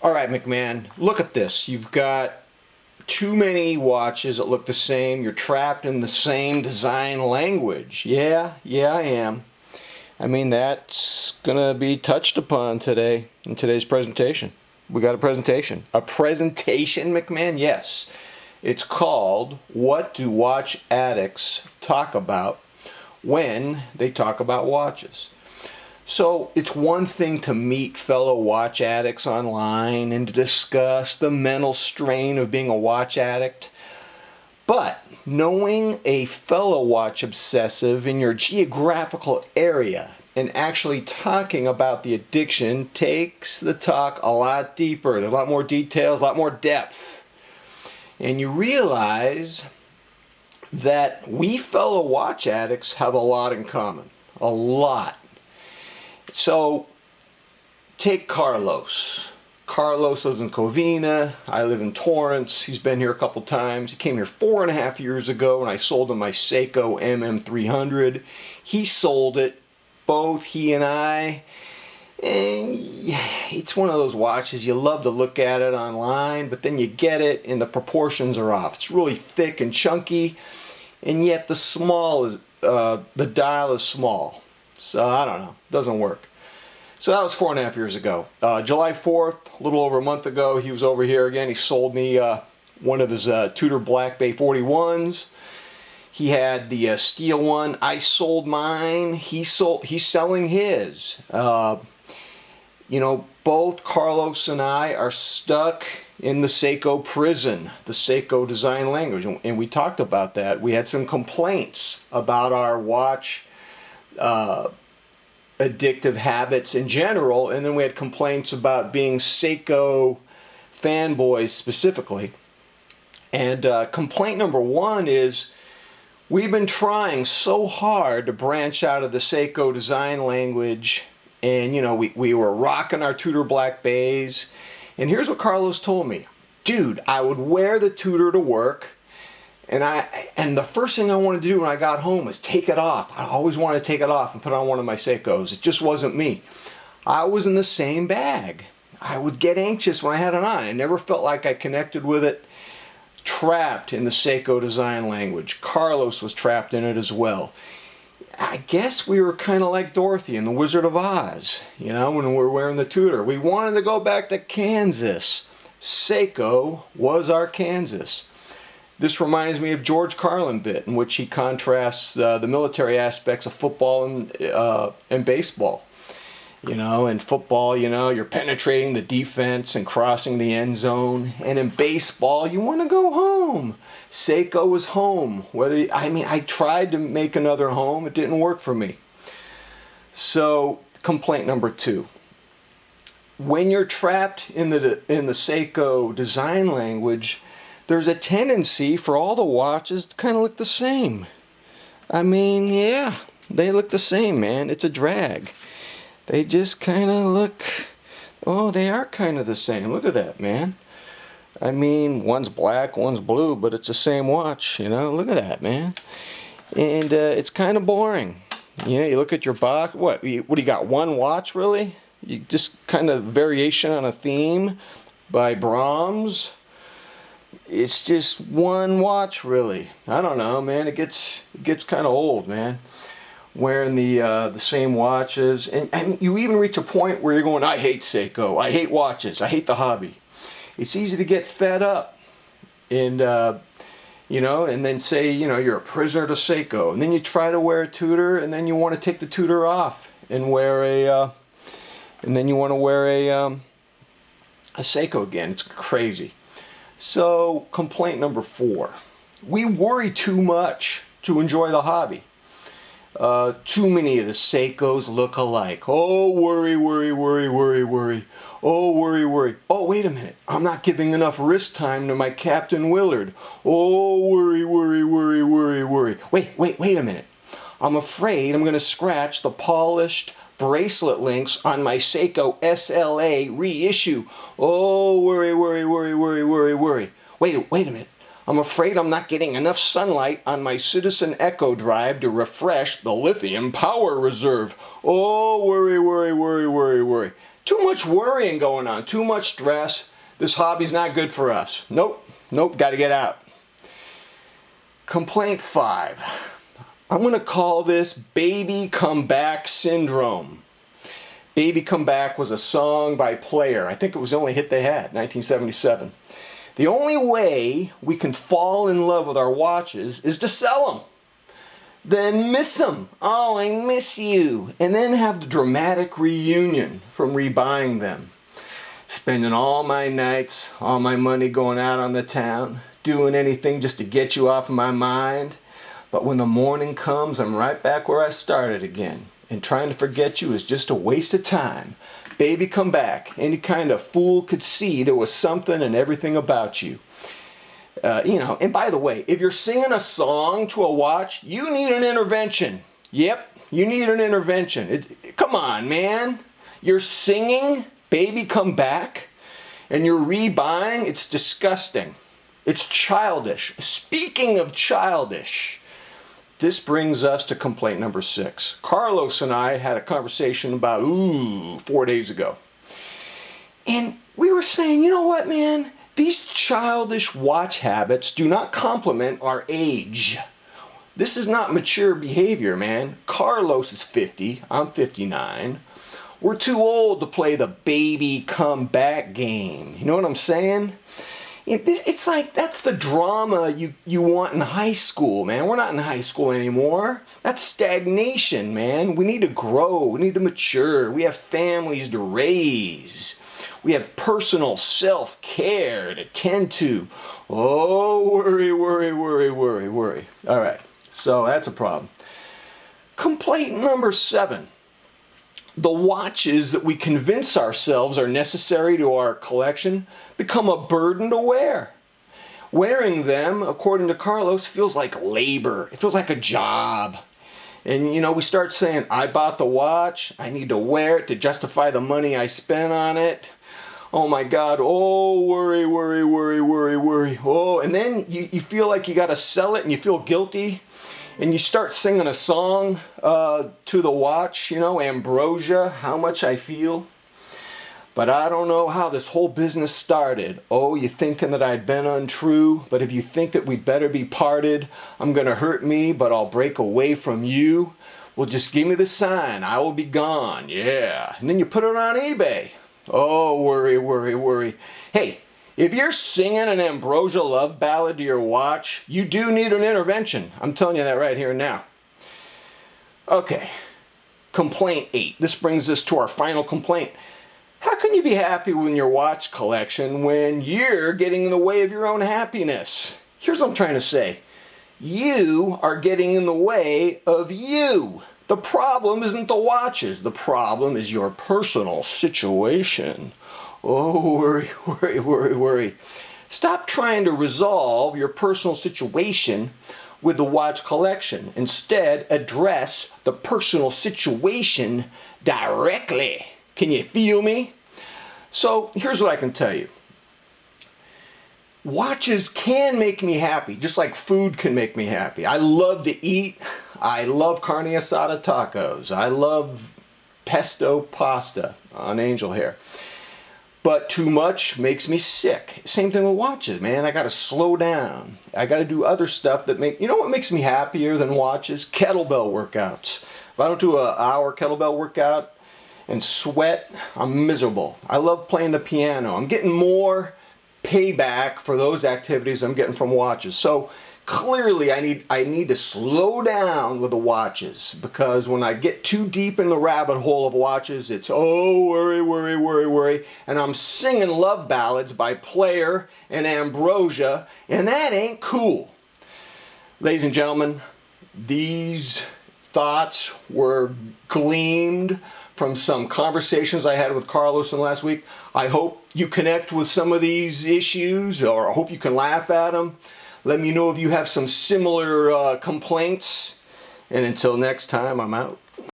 All right, McMahon, look at this. You've got too many watches that look the same. You're trapped in the same design language. Yeah, I am. I mean, that's going to be touched upon today in today's presentation. We got a presentation. A presentation, McMahon? Yes. It's called What Do Watch Addicts Talk About When They Talk About Watches? So it's one thing to meet fellow watch addicts online and to discuss the mental strain of being a watch addict. But knowing a fellow watch obsessive in your geographical area and actually talking about the addiction takes the talk a lot deeper. There's a lot more details, a lot more depth. And you realize that we fellow watch addicts have a lot in common. A lot. So, take Carlos. Carlos lives in Covina. I live in Torrance. He's been here a couple times. He came here 4.5 years ago and I sold him my Seiko MM300. He sold it, both he and I. And it's one of those watches, you love to look at it online, but then you get it and the proportions are off. It's really thick and chunky, and yet the dial is small. So I don't know, doesn't work. So that was 4.5 years ago. July 4th, a little over a month ago, he was over here again. He sold me one of his Tudor Black Bay 41s. He had the steel one. I sold mine. He's selling his. You know, both Carlos and I are stuck in the Seiko prison, the Seiko design language, and we talked about that. We had some complaints about our watch addictive habits in general, and then we had complaints about being Seiko fanboys specifically. And complaint number one is we've been trying so hard to branch out of the Seiko design language, and you know, we were rocking our Tudor Black Bays, and here's what Carlos told me. Dude, I would wear the Tudor to work, and the first thing I wanted to do when I got home was take it off. I always wanted to take it off and put on one of my Seikos. It just wasn't me. I was in the same bag. I would get anxious when I had it on. I never felt like I connected with it. Trapped in the Seiko design language. Carlos was trapped in it as well. I guess we were kind of like Dorothy in The Wizard of Oz, you know, when we were wearing the Tudor. We wanted to go back to Kansas. Seiko was our Kansas. This reminds me of George Carlin bit, in which he contrasts the military aspects of football and baseball. You know, in football, you know, you're penetrating the defense and crossing the end zone. And in baseball, you want to go home. Seiko is home. I tried to make another home. It didn't work for me. So, complaint number two. When you're trapped in the Seiko design language, there's a tendency for all the watches to kind of look the same. I mean, yeah, they look the same, man. It's a drag. They just kind of look, oh, they are kind of the same. Look at that, man. I mean, one's black, one's blue, but it's the same watch, you know? Look at that, man. And it's kind of boring. You know, you look at your box, what do you got, one watch, really? You just kind of variation on a theme by Brahms. It's just one watch, really. I don't know, man. It gets kind of old, man. Wearing the same watches, and you even reach a point where you're going, I hate Seiko. I hate watches. I hate the hobby. It's easy to get fed up, and you know, and then say, you know, you're a prisoner to Seiko, and then you try to wear a Tudor, and then you want to take the Tudor off and wear a Seiko again. It's crazy. So, complaint number 4. We worry too much to enjoy the hobby. Too many of the Seikos look alike. Oh, worry, worry, worry, worry, worry. Oh, worry, worry. Oh, wait a minute. I'm not giving enough wrist time to my Captain Willard. Oh, worry, worry, worry, worry, worry. Wait a minute. I'm afraid I'm going to scratch the polished bracelet links on my Seiko SLA reissue. Oh, worry, worry, worry, worry, worry, worry. Wait a minute. I'm afraid I'm not getting enough sunlight on my Citizen Echo drive to refresh the lithium power reserve. Oh, worry, worry, worry, worry, worry. Too much worrying going on, too much stress. This hobby's not good for us. Nope, got to get out. Complaint 5. I'm going to call this Baby Come Back Syndrome. Baby Come Back was a song by Player. I think it was the only hit they had, 1977. The only way we can fall in love with our watches is to sell them. Then miss them. Oh, I miss you. And then have the dramatic reunion from rebuying them. Spending all my nights, all my money going out on the town, doing anything just to get you off of my mind. But when the morning comes, I'm right back where I started again. And trying to forget you is just a waste of time. Baby, come back. Any kind of fool could see there was something and everything about you. And by the way, if you're singing a song to a watch, you need an intervention. Yep, you need an intervention. Come on, man. You're singing Baby Come Back and you're rebuying. It's disgusting. It's childish. Speaking of childish, this brings us to complaint number 6. Carlos and I had a conversation about 4 days ago. And we were saying, you know what, man? These childish watch habits do not complement our age. This is not mature behavior, man. Carlos is 50. I'm 59. We're too old to play the baby come back game. You know what I'm saying? It's like that's the drama you want in high school, man. We're not in high school anymore. That's stagnation, man. We need to grow. We need to mature. We have families to raise. We have personal self-care to tend to. Oh, worry. All right, so that's a problem. Complaint number 7. The watches that we convince ourselves are necessary to our collection become a burden to wear. Wearing them, according to Carlos, feels like labor. It feels like a job. And we start saying, I bought the watch, I need to wear it to justify the money I spent on it. Oh my God, oh, worry. Oh, and then you feel like you got to sell it and you feel guilty. And you start singing a song to the watch, Ambrosia, How Much I Feel. But I don't know how this whole business started. Oh, you thinking that I'd been untrue? But if you think that we'd better be parted, I'm going to hurt me, but I'll break away from you. Well, just give me the sign. I will be gone. Yeah. And then you put it on eBay. Oh, worry. Hey, if you're singing an Ambrosia love ballad to your watch, you do need an intervention. I'm telling you that right here and now. Okay, complaint 8. This brings us to our final complaint. How can you be happy with your watch collection when you're getting in the way of your own happiness? Here's what I'm trying to say. You are getting in the way of you. The problem isn't the watches. The problem is your personal situation. Oh, worry. Stop trying to resolve your personal situation with the watch collection. Instead, address the personal situation directly. Can you feel me? So, here's what I can tell you. Watches can make me happy, just like food can make me happy. I love to eat. I love carne asada tacos. I love pesto pasta on angel hair. But too much makes me sick. Same thing with watches, man. I got to slow down. I got to do other stuff that what makes me happier than watches? Kettlebell workouts. If I don't do an hour kettlebell workout and sweat, I'm miserable. I love playing the piano. I'm getting more payback for those activities I'm getting from watches. So clearly I need to slow down with the watches, because when I get too deep in the rabbit hole of watches, it's worry, and I'm singing love ballads by Player and Ambrosia, and that ain't cool. Ladies and gentlemen, these thoughts were gleaned from some conversations I had with Carlos in the last week. I hope you connect with some of these issues, or I hope you can laugh at them. Let me know if you have some similar complaints. And until next time, I'm out.